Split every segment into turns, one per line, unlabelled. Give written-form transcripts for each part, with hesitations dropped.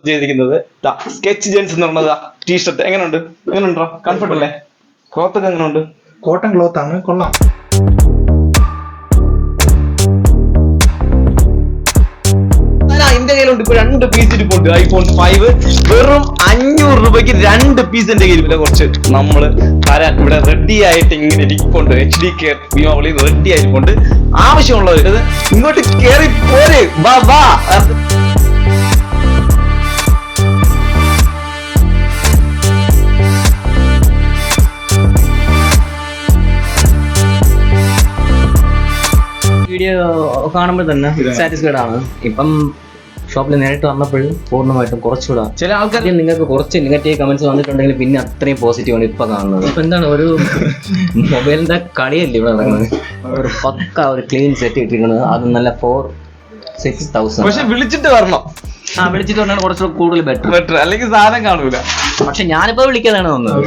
ചെയ്തിരിക്കുന്നത് sketch gents എന്ന് പറഞ്ഞത് ടീഷർട്ട് എങ്ങനെയുണ്ടോ കംഫർട്ട് അല്ലേ? ക്ലോത്ത് ഒക്കെ എങ്ങനെയുണ്ട്?
കോട്ടൺ ക്ലോത്ത് ആണ്, കൊള്ളാം.
എന്റെ കയ്യിലുണ്ട് ഇപ്പൊ 2 പീസ് ഇരിപ്പുണ്ട്. iPhone 5 വെറും 500 രൂപയ്ക്ക് 2 പീസ് എന്റെ കയ്യിൽ കുറച്ച് നമ്മള് തരാൻ ഇവിടെ റെഡി ആയിട്ട് ഇങ്ങനെ ഇരിപ്പുണ്ട്. HD കെയർ ഭീമാവളി റെഡി ആയിട്ടുണ്ട്. ആവശ്യമുള്ളവർ ഇങ്ങോട്ട് കേറി പോരെ, വാ.
വീഡിയോ കാണുമ്പോൾ തന്നെ സാറ്റിസ്ഫൈഡ് ആണ്. ഇപ്പം ഷോപ്പിൽ നേരിട്ട് വന്നപ്പോഴും പൂർണ്ണമായിട്ടും കുറച്ചുകൂടെ
ചില ആൾക്കാർ
നിങ്ങൾക്ക് കുറച്ച് നെഗറ്റീവ് കമന്റ്സ് വന്നിട്ടുണ്ടെങ്കിൽ പിന്നെ അത്രയും പോസിറ്റീവ് ആണ് ഇപ്പൊ കാണുന്നത്. ഇപ്പൊ എന്താണ് ഒരു മൊബൈലിന്റെ കളിയല്ലേ ഇവിടെ നടക്കുന്നത്. ഒരു പക്ക ഒരു ക്ലീൻ സെറ്റ് ഇട്ടിരിക്കുന്നത്, അത് നല്ല 4,000-6,000.
പക്ഷെ വിളിച്ചിട്ട് വരണം.
വിളിച്ചിട്ട് പറഞ്ഞാൽ കുറച്ചുകൂടെ കൂടുതൽ ബെറ്റർ,
അല്ലെങ്കിൽ സാധനം കാണൂല.
പക്ഷെ ഞാനിപ്പോ വിളിക്കാതാണ് വന്നത്.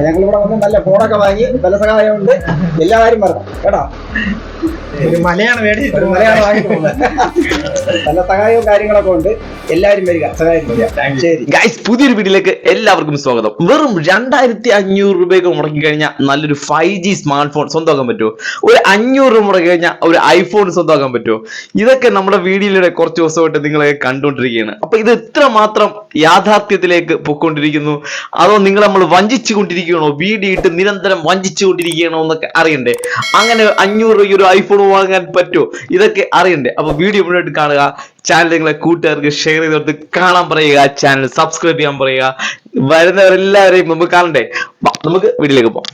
ഞങ്ങളിവിടെ വന്ന് നല്ല ഫോണൊക്കെ വാങ്ങി നല്ല സഹായം ഉണ്ട്. എല്ലാവരും വരണം കേട്ടോ. ഒരു മലയാണ് മേടിച്ചിട്ട് മലയാണ് വാങ്ങിയിട്ടുള്ളത്. നല്ല സഹായവും കാര്യങ്ങളൊക്കെ ഉണ്ട്. എല്ലാവരും വരിക, സഹായം. ശരി
ഗൈസ്, പുതിയൊരു വീഡിയോയിലേക്ക് എല്ലാവർക്കും സ്വാഗതം. വെറും 2,500 രൂപയൊക്കെ മുടക്കി കഴിഞ്ഞാൽ നല്ലൊരു 5G സ്മാർട്ട് ഫോൺ സ്വന്തമാക്കാൻ പറ്റുമോ? ഒരു 500 രൂപ മുടക്കി കഴിഞ്ഞാൽ ഒരു ഐഫോൺ സ്വന്തമാക്കാൻ പറ്റുമോ? ഇതൊക്കെ നമ്മുടെ വീഡിയോയിലൂടെ കുറച്ച് ദിവസമായിട്ട് നിങ്ങളെ കണ്ടുകൊണ്ടിരിക്കുകയാണ്. അപ്പൊ ഇത് എത്രമാത്രം യാഥാർത്ഥ്യത്തിലേക്ക് പൊയ്ക്കൊണ്ടിരിക്കുന്നു, അതോ നിങ്ങൾ നമ്മൾ വഞ്ചിച്ചു കൊണ്ടിരിക്കുകയാണോ, വീഡിയോ ഇട്ട് നിരന്തരം വഞ്ചിച്ചു കൊണ്ടിരിക്കുകയാണോ എന്നൊക്കെ അറിയണ്ടേ? അങ്ങനെ 500 രൂപയ്ക്ക് ഒരു ഐഫോൺ വാങ്ങാൻ പറ്റുമോ? ഇതൊക്കെ അറിയണ്ടേ? അപ്പൊ വീഡിയോ മുന്നോട്ട് കാണുക. ചാനൽ നിങ്ങളെ കൂട്ടുകാർക്ക് ഷെയർ ചെയ്ത് കൊടുത്ത് കാണാൻ പറയുക. ചാനൽ സബ്സ്ക്രൈബ് ചെയ്യാൻ പറയുക. വരുന്നവരെല്ലാവരെയും മുമ്പ് കാണണ്ടേ? നമുക്ക് വീഡിയോയിലേക്ക് പോകാം.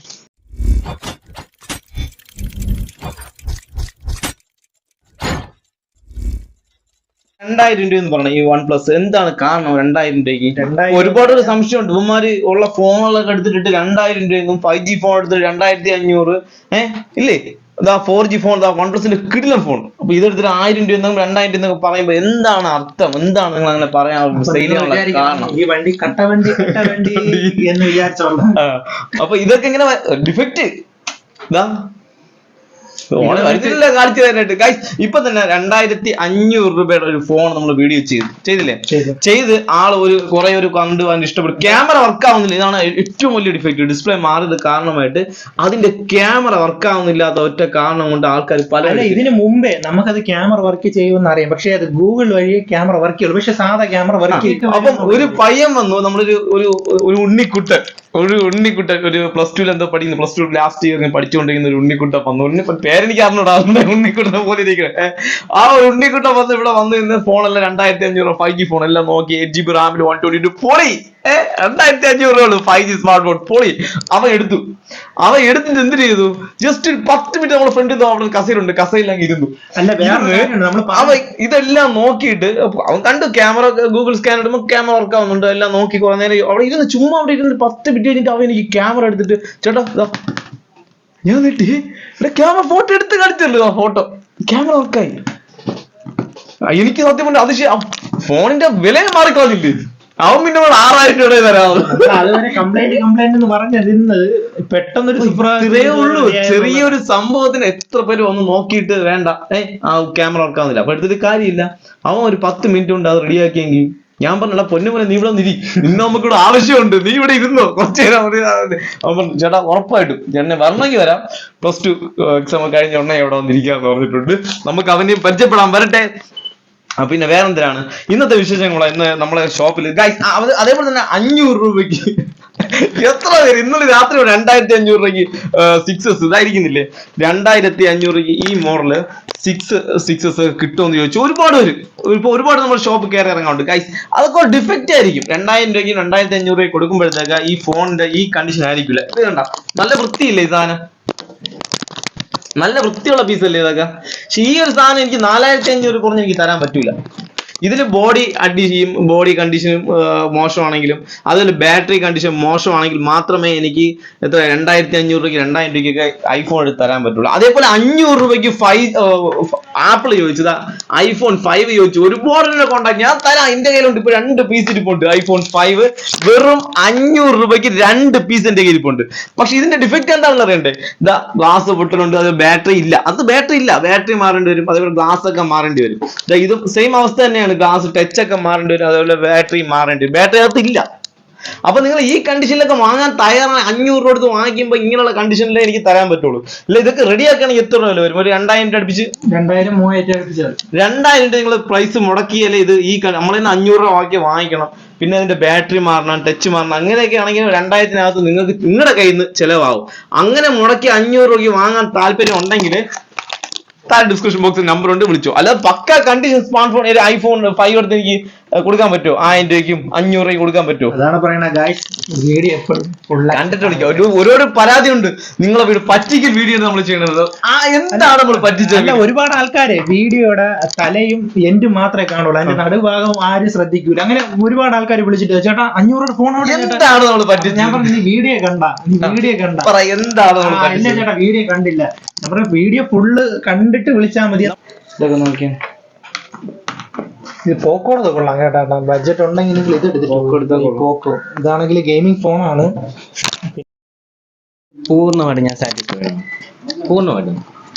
2,000 രൂപ എന്ന് പറഞ്ഞ ഈ OnePlus എന്താണ് കാരണം? 2,000 രൂപയ്ക്ക് ഒരുപാട് സംശയമുണ്ട്. ഇവന്മാര് ഉള്ള ഫോണുകളൊക്കെ എടുത്തിട്ട് 2,000 രൂപയും 5G ഫോൺ എടുത്തിട്ട് 2,500 ഇല്ലേ? 4G ഫോൺ, OnePlusന്റെ കിടിലൻ ഫോൺ. അപ്പൊ ഇതെടുത്തിട്ട് 1,000 രൂപ 2,000 എന്നൊക്കെ പറയുമ്പോ എന്താണ് അർത്ഥം? എന്താണ് നിങ്ങൾ അങ്ങനെ പറയാൻ കാരണം?
ഈ വണ്ടി കട്ടവണ്ടി എന്ന് വിചാരിച്ചോളൂ.
അപ്പൊ ഇതൊക്കെ ഇങ്ങനെ ഡിഫക്റ്റ് കാണിച്ചു തരാനായിട്ട് ഗൈസ്. ഇപ്പൊ തന്നെ 2,500 രൂപയുടെ ഒരു ഫോൺ നമ്മൾ വീഡിയോ ചെയ്ത് ആള് കുറെ കണ്ട് അതിന് ഇഷ്ടപ്പെട്ടു. ക്യാമറ വർക്ക് ആവുന്നില്ല. ഇതാണ് ഏറ്റവും വലിയ ഡിഫക്റ്റ്. ഡിസ്പ്ലേ മാറിയത് കാരണമായിട്ട് അതിന്റെ ക്യാമറ വർക്ക് ആവുന്നില്ലാത്ത ഒറ്റ കാരണം കൊണ്ട് ആൾക്കാർ പല
ഇതിന് മുമ്പേ നമുക്കത് ക്യാമറ വർക്ക് ചെയ്യുമെന്ന് അറിയാം. പക്ഷെ അത് ഗൂഗിൾ വഴി ക്യാമറ വർക്ക് ചെയ്യുള്ളൂ. പക്ഷെ സാധാ ക്യാമറ വർക്ക് ചെയ്യും.
അപ്പം ഒരു പയ്യൻ വന്നു, നമ്മളൊരു ഒരു ഉണ്ണിക്കുട്ടൻ ഒരു +2 എന്തോ പഠിക്കുന്നു, +2 ലാസ്റ്റ് ഇയർ പഠിച്ചുകൊണ്ടിരിക്കുന്ന ഒരു ഉണ്ണിക്കുട്ടൻ വന്നു. പേരെനിക്ക് അറിഞ്ഞൂടാ, ഉണ്ണിക്കുട്ടൻ പോലെ ഇരിക്കണേ. ആ ഒരു ഉണ്ണിക്കുട്ടൻ വന്ന് ഇവിടെ വന്ന് ഇന്ന് ഫോണെല്ലാം 2,500 5G ഫോൺ എല്ലാം നോക്കി 8GB റാമിൽ 128 പൊളി. 2,500 രൂപ 5G സ്മാർട്ട് ഫോൺ പൊളി. അവൻ എടുത്തിട്ട് എന്ത് ചെയ്തു? ജസ്റ്റ് 10 മിനിറ്റ് നമ്മുടെ ഫ്രണ്ട് അവിടെ കസയിലങ്ങ് ഇരുന്നു. അവൻ ഇതെല്ലാം നോക്കിയിട്ട് അവൻ കണ്ടു ക്യാമറ ഗൂഗിൾ സ്കാൻ ഇടുമ്പോൾ ക്യാമറ വർക്ക് ആവുന്നുണ്ട്. എല്ലാം നോക്കി കുറെ നേരം അവിടെ ഇരുന്ന് ചുമ്മാ അവിടെ ഇരുന്ന് 10 മിനിറ്റ് കഴിഞ്ഞിട്ട് അവൻ എനിക്ക് ക്യാമറ എടുത്തിട്ട് ചേട്ടാ ഞാൻ നെട്ടി ക്യാമറ ഫോട്ടോ എടുത്ത് കളിച്ചല്ലോ. Photo camera വർക്കായി. എനിക്ക് സത്യം പറഞ്ഞ അതിശയം. ഫോണിന്റെ വില മാറിക്കളഞ്ഞില്ലേ? അവൻ പിന്നെ 6,000 രൂപ തരാം.
കംപ്ലൈന്റ് പറഞ്ഞിരുന്നത് പെട്ടെന്നൊരു
ഇത്രയേ ഉള്ളൂ. ചെറിയൊരു സംഭവത്തിന് എത്ര പേര് വന്ന് നോക്കിയിട്ട് വേണ്ട ആ ക്യാമറ വർക്കാവുന്നില്ല. അപ്പൊ എടുത്തിട്ട് കാര്യമില്ല. അവൻ ഒരു 10 മിനിറ്റ് കൊണ്ട് അത് റെഡിയാക്കിയെങ്കിൽ ഞാൻ പറഞ്ഞ പൊന്നുപോലെ നീ ഇവിടെ നിരി, ഇന്ന് നമുക്കിവിടെ ആവശ്യമുണ്ട്, നീ ഇവിടെ ഇരുന്നോ കുറച്ചു നേരം. അവൻ ചേട്ടാ ഉറപ്പായിട്ടും എന്നെ വരണമെങ്കിൽ വരാം, +2 എക്സാം കഴിഞ്ഞ ഉടനെ എവിടെ വന്നിരിക്കാന്ന് പറഞ്ഞിട്ടുണ്ട്. നമുക്ക് അവനെ പരിചയപ്പെടാൻ വരട്ടെ. പിന്നെ വേറെന്തിനാണ് ഇന്നത്തെ വിശേഷങ്ങളാണ് ഇന്ന് നമ്മളെ ഷോപ്പിൽ. അതേപോലെ തന്നെ 500 രൂപയ്ക്ക് എത്ര പേര് ഇന്നലെ രാത്രി 2,500 രൂപയ്ക്ക് 6S ഇതായിരിക്കുന്നില്ലേ? 2,500 രൂപയ്ക്ക് ഈ മോഡല് 6S കിട്ടുമെന്ന് ചോദിച്ചു ഒരുപാട് നമ്മൾ ഷോപ്പ് കയറി ഇറങ്ങാറുണ്ട് ഗൈസ്. അതൊക്കെ ഡിഫക്റ്റ് ആയിരിക്കും. 2,000 രൂപയ്ക്ക് 2,500 രൂപയ്ക്ക് കൊടുക്കുമ്പോഴത്തേക്ക് ഈ ഫോണിന്റെ ഈ കണ്ടീഷൻ ആയിരിക്കില്ല. ഇത് കണ്ട നല്ല വൃത്തിയില്ലേ ഈ സാധനം? നല്ല വൃത്തിയുള്ള പീസല്ലേ ഇതൊക്കെ? പക്ഷെ ഈ ഒരു സാധനം എനിക്ക് 4,500 കുറഞ്ഞ് എനിക്ക് തരാൻ പറ്റൂല. ഇതില് ബോഡി കണ്ടീഷനും മോശമാണെങ്കിലും അതിൽ ബാറ്ററി കണ്ടീഷൻ മോശമാണെങ്കിൽ മാത്രമേ എനിക്ക് 2,500 രൂപയ്ക്ക് 2,000 രൂപയ്ക്കൊക്കെ ഐഫോൺ എടുത്ത് തരാൻ പറ്റുള്ളൂ. അതേപോലെ 500 രൂപയ്ക്ക് ആപ്പിൾ ചോദിച്ചതാ, iPhone 5 ചോദിച്ചു, ഒരുപാട് കോണ്ടാക്ട് ഞാൻ തരാം. എന്റെ കയ്യിലുണ്ട് ഇപ്പൊ 2 പീസ് ഇരിപ്പുണ്ട്. iPhone 5 വെറും 500 രൂപയ്ക്ക് 2 പീസ് എന്റെ കയ്യിൽ ഇരിപ്പുണ്ട്. പക്ഷെ ഇതിന്റെ ഡിഫക്റ്റ് എന്താണെന്ന് അറിയണ്ടേ? ഇതാ ഗ്ലാസ് പൊട്ടലുണ്ട്, അത് ബാറ്ററി ഇല്ല, ബാറ്ററി മാറേണ്ടി വരും, അതേപോലെ ഗ്ലാസ് ഒക്കെ മാറേണ്ടി വരും. ഇതും സെയിം അവസ്ഥ തന്നെയാണ്, ഗ്ലാസ് ടച്ച് ഒക്കെ മാറേണ്ടി വരും, അതേപോലെ ബാറ്ററി മാറേണ്ടി വരും. ബാറ്ററി അകത്ത് ഇല്ല. അപ്പൊ നിങ്ങൾ ഈ കണ്ടീഷനിലൊക്കെ വാങ്ങാൻ തയ്യാറാണ്. 500 രൂപ എടുത്ത് വാങ്ങിക്കുമ്പോൾ ഇങ്ങനെയുള്ള കണ്ടീഷനിലേ എനിക്ക് തരാൻ പറ്റുള്ളൂ. അല്ല ഇതൊക്കെ റെഡി ആക്കുകയാണെങ്കിൽ എത്ര രൂപ വരും? ഒരു 2000 രൂപ അടുപ്പിച്ച്,
2000-3000 അടുപ്പിച്ച്
2000 രൂപ നിങ്ങൾ പ്രൈസ് മുടക്കിയാലേ ഇത് ഈ നമ്മളിന്ന് 500 രൂപ വാക്കി വാങ്ങിക്കണം. പിന്നെ അതിന്റെ ബാറ്ററി മാറണം, ടച്ച് മാറണം, അങ്ങനെയൊക്കെ ആണെങ്കിൽ 2000-ത്തിനകത്ത് നിങ്ങൾക്ക് നിങ്ങളുടെ കയ്യിൽ നിന്ന് ചെലവാകും. അങ്ങനെ മുടക്കി 500 രൂപയ്ക്ക് വാങ്ങാൻ താല്പര്യം ഉണ്ടെങ്കിൽ താഴെ ഡിസ്ക്രിപ്ഷൻ ബോക്സിൽ നമ്പർ ഉണ്ട്, വിളിച്ചോ. അല്ലാതെ പക്ക കണ്ടീഷൻ സ്മാർട്ട് ഫോൺ iPhone 5 എടുത്ത് എനിക്ക് കൊടുക്കാൻ പറ്റുമോ? 1000 രൂപയ്ക്കും 500 രൂപയ്ക്ക് കൊടുക്കാൻ പറ്റുമോ?
അതാണ് പറയണ ഗൈസ്, വീഡിയോ എപ്പോഴും
കണ്ടിട്ട് വിളിക്കാം. ഓരോരോ പരാതി ഉണ്ട്, നിങ്ങളെ വീട് പറ്റിക്കൽ വീഡിയോ നമ്മൾ ചെയ്യണത്. എന്താണ് നമ്മൾ പറ്റിച്ചത്?
ഒരുപാട് ആൾക്കാര് വീഡിയോയുടെ തലയും എൻഡും മാത്രമേ കാണുള്ളൂ, അതിന്റെ നടുഭാഗം ആരും ശ്രദ്ധിക്കൂല. അങ്ങനെ ഒരുപാട് ആൾക്കാർ വിളിച്ചിട്ട് ചേട്ടാ 500 ഫോൺ
എന്താണ് നമ്മൾ പറ്റിച്ചത്?
ഞാൻ പറഞ്ഞു നീ വീഡിയോ കണ്ട
എന്താണ് നമ്മൾ
ഇല്ല ചേട്ടാ വീഡിയോ കണ്ടില്ല. ഞാൻ പറഞ്ഞു വീഡിയോ ഫുള്ള് കണ്ടിട്ട് വിളിച്ചാൽ മതി.
ഇതൊക്കെ നോക്കിയാ
ഇത് പോക്കോടൊക്കെ കൊള്ളാം കേട്ടാ, ബഡ്ജറ്റ് ഉണ്ടെങ്കിൽ നിങ്ങൾ ഇത് എടുത്തിട്ട് പോക്കോ. ഇതാണെങ്കിൽ ഗെയിമിംഗ് ഫോണാണ്.
പൂർണ്ണമായിട്ട് ഞാൻ സാറ്റിസ്ഫൈഡ് ആണ്, പൂർണ്ണമായിട്ടും.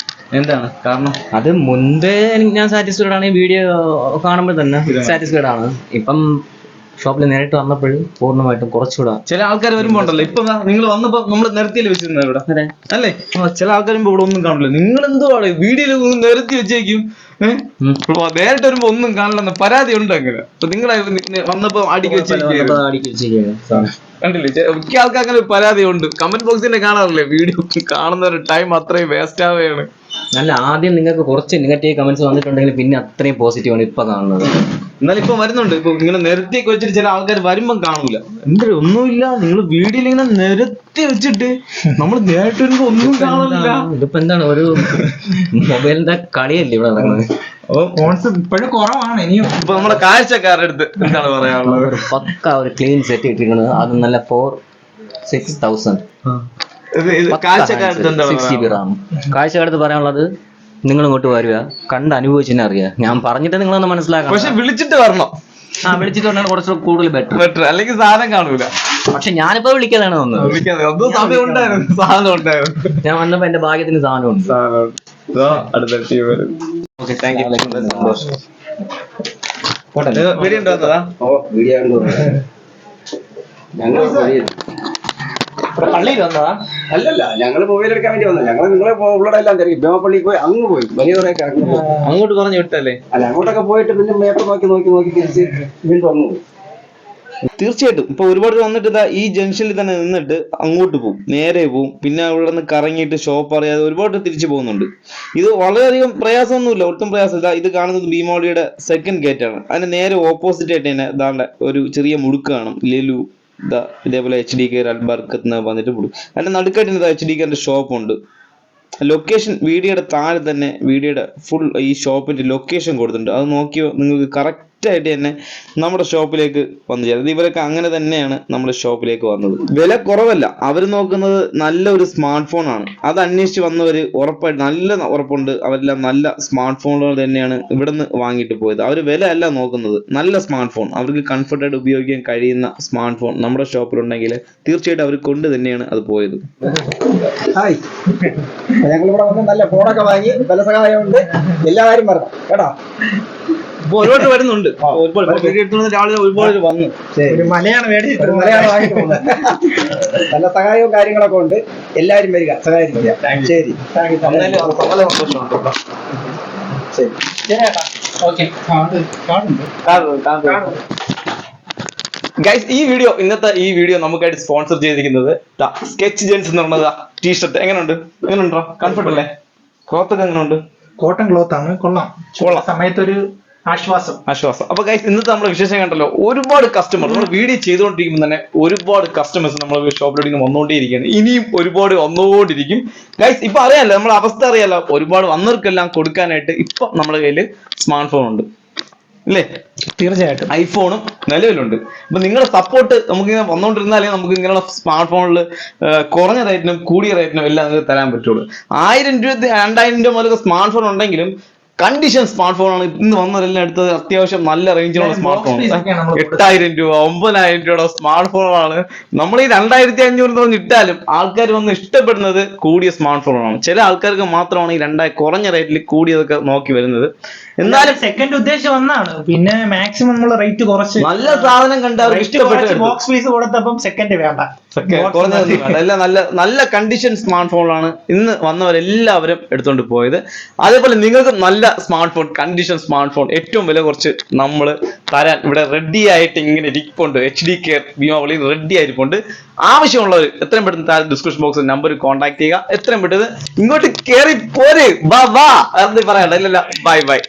എന്താണ് കാരണം?
അത് മുൻപേ ഞാൻ സാറ്റിസ്ഫൈഡ് ആണ്, ഈ വീഡിയോ കാണുമ്പോൾ തന്നെ സാറ്റിസ്ഫൈഡ് ആണ്. ഇപ്പം ഷോപ്പിൽ നേരിട്ട് വന്നപ്പോഴും പൂർണ്ണമായിട്ടും കുറച്ചുകൂടെ.
ചില ആൾക്കാർ വരുമ്പോ ഉണ്ടല്ലോ, ഇപ്പൊ നിങ്ങൾ വന്നപ്പോ നമ്മൾ നിരത്തിയിൽ വെച്ചിരുന്നത് ഇവിടെ അല്ലേ? ചില ആൾക്കാർ വരുമ്പോ ഇവിടെ ഒന്നും കാണില്ല. നിങ്ങൾ എന്തുവാണ് വീഡിയോയിൽ നിരത്തി വെച്ചേക്കും, നേരിട്ട് വരുമ്പോ ഒന്നും കാണില്ലെന്ന് പരാതി ഉണ്ട്. അങ്ങനെ അപ്പൊ നിങ്ങൾ വന്നപ്പോ അടിക്കി വെച്ചിരിക്കുകയാണ്, കണ്ടില്ലേ? മിക്ക ആൾക്കാർ അങ്ങനെ പരാതി ഉണ്ട്. കമന്റ് ബോക്സിന്റെ കാണാറില്ലേ, വീഡിയോ കാണുന്ന ഒരു ടൈം അത്രയും വേസ്റ്റ് ആവുകയാണ്.
നല്ല ആദ്യം നിങ്ങൾക്ക് കുറച്ച് നെഗറ്റീവ് കമന്റ്സ് വന്നിട്ടുണ്ടെങ്കിൽ പിന്നെ അത്രയും പോസിറ്റീവ് ആണ് ഇപ്പൊ കാണുന്നത്.
എന്നാലും ഇപ്പൊ വരുന്നുണ്ട്. ഇപ്പൊ ഇങ്ങനെ നിരത്തിയൊക്കെ വെച്ചിട്ട് ചില ആൾക്കാർ വരുമ്പം കാണൂല. എന്താ ഒന്നുമില്ല, നിങ്ങൾ വീഡിയോയിൽ ഇങ്ങനെ നിരത്തി വെച്ചിട്ട് നമ്മൾ നേരിട്ട് വരുമ്പോ ഒന്നും കാണില്ല.
ഇതിപ്പോ എന്താണ്, ഒരു മൊബൈലിന്റെ കളിയല്ലേ ഇവിടെ നടക്കുന്നത്.
ഫോൺസ് ഇപ്പോഴും കുറവാണ്. ഇനിയും
ഇപ്പൊ നമ്മുടെ കാഴ്ചക്കാരുടെ അടുത്ത് എന്താണ് പറയാനുള്ളത്?
ഒരു പക്ക ഒരു ക്ലീൻ സെറ്റ് ഇട്ടിരിക്കുന്നത്, അത് നല്ല 4,6,000
കാഴ്ചക്കാരുടെ അടുത്ത്
6 GB റാം. കാഴ്ചക്കാരടുത്ത് പറയാനുള്ളത്, നിങ്ങൾ ഇങ്ങോട്ട് വരിക, കണ്ട് അനുഭവിച്ചെന്നെ അറിയാം. ഞാൻ പറഞ്ഞിട്ട് നിങ്ങളൊന്ന് മനസ്സിലാക്കാം.
പക്ഷെ വിളിച്ചിട്ട് വരണം.
വിളിച്ചിട്ട് പറഞ്ഞാൽ കുറച്ചുകൂടെ കൂടുതൽ ബെറ്റർ,
അല്ലെങ്കിൽ സാധനം കാണൂല.
പക്ഷെ ഞാനിപ്പോ വിളിക്കാതാണ് വന്നത്.
സമയം ഉണ്ടായിരുന്നു, സാധനം ഉണ്ടായിരുന്നു.
ഞാൻ വന്നപ്പോ എന്റെ ഭാഗ്യത്തിന് സാധനം ഉണ്ട്.
വീഡിയോ ഉണ്ടാകുന്നതാ?
പള്ളിയിൽ വന്നതാ?
അല്ലല്ല, ഞങ്ങള് മൊബൈൽ എടുക്കാൻ വേണ്ടി വന്നത്. ഞങ്ങള് നിങ്ങളെ ഇവിടെ എല്ലാം തിരക്കി ഭീമപ്പള്ളിയിൽ പോയി, അങ്ങ് പോയി വലിയ കുറേയൊക്കെ
അങ്ങോട്ട് പറഞ്ഞു വിട്ടല്ലേ?
അല്ല, അങ്ങോട്ടൊക്കെ പോയിട്ട് പിന്നെ മേപ്പ് നോക്കി തിരിച്ച് വീണ്ടും അങ്ങ് പോയി.
തീർച്ചയായിട്ടും ഇപ്പൊ ഒരുപാട് വന്നിട്ട് ഇതാ ഈ ജംഗ്ഷനിൽ തന്നെ നിന്നിട്ട് അങ്ങോട്ട് പോകും, നേരെ പോകും, പിന്നെ അവിടെ നിന്ന് കറങ്ങിയിട്ട് ഷോപ്പ് അറിയാതെ ഒരുപാട് തിരിച്ചു പോകുന്നുണ്ട്. ഇത് വളരെയധികം പ്രയാസമൊന്നുമില്ല, ഒട്ടും പ്രയാസമില്ല. ഇത് കാണുന്നത് ഭീമാവളിയുടെ സെക്കൻഡ് ഗേറ്റ് ആണ്. അതിന് നേരെ ഓപ്പോസിറ്റ് ആയിട്ട് തന്നെ ഇതാണ്ട് ഒരു ചെറിയ മുടുക്ക് കാണും, ലെലു ഇതാ ഇതേപോലെ HDK അൽബർക്കത്ത് വന്നിട്ട് മുടുക്കും. അതിന്റെ നടുക്കായിട്ട് HDKന്റെ ഷോപ്പ് ഉണ്ട്. ലൊക്കേഷൻ വീഡിയോയുടെ താഴെ തന്നെ വീഡിയോയുടെ ഫുൾ ഈ ഷോപ്പിന്റെ ലൊക്കേഷൻ കൊടുത്തിട്ടുണ്ട്. അത് നോക്കിയോ നിങ്ങൾക്ക് കറക്റ്റ് ആയിട്ട് തന്നെ നമ്മുടെ ഷോപ്പിലേക്ക് വന്നു ചേരുന്നത്. ഇവരൊക്കെ അങ്ങനെ തന്നെയാണ് നമ്മുടെ ഷോപ്പിലേക്ക് വന്നത്. വില കുറവല്ല, അവർ നോക്കുന്നത് നല്ലൊരു സ്മാർട്ട് ഫോൺ ആണ്. അത് അന്വേഷിച്ച് വന്നവര് ഉറപ്പായിട്ട് നല്ല ഉറപ്പുണ്ട്, അവരെല്ലാം നല്ല സ്മാർട്ട് ഫോണുകൾ തന്നെയാണ് ഇവിടെ നിന്ന് വാങ്ങിയിട്ട് പോയത്. അവർ വില അല്ല നോക്കുന്നത്, നല്ല സ്മാർട്ട് ഫോൺ, അവർക്ക് കംഫർട്ടായിട്ട് ഉപയോഗിക്കാൻ കഴിയുന്ന സ്മാർട്ട് ഫോൺ നമ്മുടെ ഷോപ്പിലുണ്ടെങ്കിൽ തീർച്ചയായിട്ടും അവർ കൊണ്ട് തന്നെയാണ് അത് പോയത്.
ഹായ്, ഞങ്ങളിവിടെ വന്ന് നല്ല ഫോണൊക്കെ വാങ്ങി, വില സഹായം ഉണ്ട്, എല്ലാവരും വരണം കേട്ടോ.
ഇപ്പൊ ഒരുപാട് വരുന്നുണ്ട്, രാവിലെ ഒരുപാട് വന്നു.
ഒരു മലയാണ് മേടിച്ചിട്ട് മലയാണ് വാങ്ങിട്ട് പോകുന്നത്. നല്ല സഹായവും കാര്യങ്ങളൊക്കെ ഉണ്ട്, എല്ലാവരും വരിക, സഹായിക്കുക. ശരി,
ഗൈസ്, ഇന്നത്തെ ഈ വീഡിയോ നമുക്കായിട്ട് സ്പോൺസർ ചെയ്തിരിക്കുന്നത് സ്കെച്ച് ജെൻസ് എന്ന് പറഞ്ഞത് ടീഷർട്ട്. എങ്ങനെയുണ്ടോ? കംഫർട്ട് അല്ലേ? ക്ലോത്ത് ഒക്കെ എങ്ങനെയുണ്ട്?
കോട്ടൺ ക്ലോത്ത് ആണ്, കൊള്ളാം. സമയത്തൊരു ആശ്വാസം.
അപ്പൊ ഗൈസ്, ഇന്നത്തെ നമ്മുടെ വിശേഷം കണ്ടല്ലോ. ഒരുപാട് കസ്റ്റമർ നമ്മൾ വീഡിയോ ചെയ്തുകൊണ്ടിരിക്കുമ്പോൾ തന്നെ ഒരുപാട് കസ്റ്റമേഴ്സ് നമ്മൾ ഷോപ്പിലോട്ട് വന്നുകൊണ്ടേയിരിക്കുകയാണ്. ഇനിയും ഒരുപാട് വന്നുകൊണ്ടിരിക്കും ഗൈസ്. ഇപ്പൊ അറിയാലോ, നമ്മുടെ അവസ്ഥ അറിയാലോ, ഒരുപാട് വന്നവർക്കെല്ലാം കൊടുക്കാനായിട്ട് ഇപ്പൊ നമ്മുടെ കയ്യിൽ സ്മാർട്ട് ഫോൺ ഉണ്ട് അല്ലേ?
തീർച്ചയായിട്ടും
ഐഫോണും നിലവിലുണ്ട്. അപ്പൊ നിങ്ങളുടെ സപ്പോർട്ട് നമുക്കിങ്ങനെ വന്നുകൊണ്ടിരുന്നാലേ നമുക്ക് ഇങ്ങനെയുള്ള സ്മാർട്ട് ഫോണിൽ കുറഞ്ഞ റേറ്റിനും കൂടിയ റേറ്റിനും എല്ലാം നിങ്ങൾക്ക് തരാൻ പറ്റുള്ളൂ. 1000 രൂപ 2000 രൂപ മുതലൊക്കെ സ്മാർട്ട് ഫോൺ ഉണ്ടെങ്കിലും കണ്ടീഷൻ സ്മാർട്ട് ഫോൺ ആണ് ഇന്ന് വന്നതെല്ലാം എടുത്തത്. അത്യാവശ്യം നല്ല റേഞ്ചിലുള്ള സ്മാർട്ട് ഫോൺ. 8000 രൂപ 9000 രൂപയുടെ സ്മാർട്ട് ഫോണാണ്. നമ്മൾ ഈ 2500 തോന്നി ഇട്ടാലും ആൾക്കാർ വന്ന് ഇഷ്ടപ്പെടുന്നത് കൂടിയ സ്മാർട്ട് ഫോണാണ്. ചില ആൾക്കാർക്ക് മാത്രമാണ് ഈ കുറഞ്ഞ റേറ്റിൽ കൂടിയതൊക്കെ നോക്കി വരുന്നത്. എന്നാലും
സെക്കൻഡ് ഉദ്ദേശം ഒന്നാണ്, പിന്നെ മാക്സിമം നമ്മൾ റേറ്റ് കുറച്ച്
നല്ല സാധനം കണ്ട അവർക്ക് ഇഷ്ടപ്പെട്ടു.
ബോക്സ് പീസ് കൊടുത്തപ്പം സെക്കൻഡ് വേണ്ട,
കുറഞ്ഞതൊന്നും വേണ്ട. എല്ലാം നല്ല കണ്ടീഷൻ സ്മാർട്ട് ഫോണാണ് ഇന്ന് വന്നവരെല്ലാവരും എടുത്തോണ്ട് പോയത്. അതേപോലെ നിങ്ങൾക്ക് നല്ല smart phone, condition smart phone ഏറ്റവും വില കുറച്ച് നമ്മൾ തരാൻ ഇവിടെ റെഡി ആയിട്ട് ഇങ്ങനെ ഇരിപ്പുണ്ട്. HD കെയർ ഭീമാപള്ളി റെഡി ആയിരിപ്പുണ്ട്. ആവശ്യമുള്ളവർ എത്രയും പെട്ടെന്ന് താഴെ ഡിസ്ക്രിപ്ഷൻ ബോക്സിൽ നമ്പർ കോൺടാക്ട് ചെയ്യുക. എത്രയും പെട്ടെന്ന് ഇങ്ങോട്ട് കയറി പോര്. ബാ ബാ എന്ന് പറയാം. Bye bye.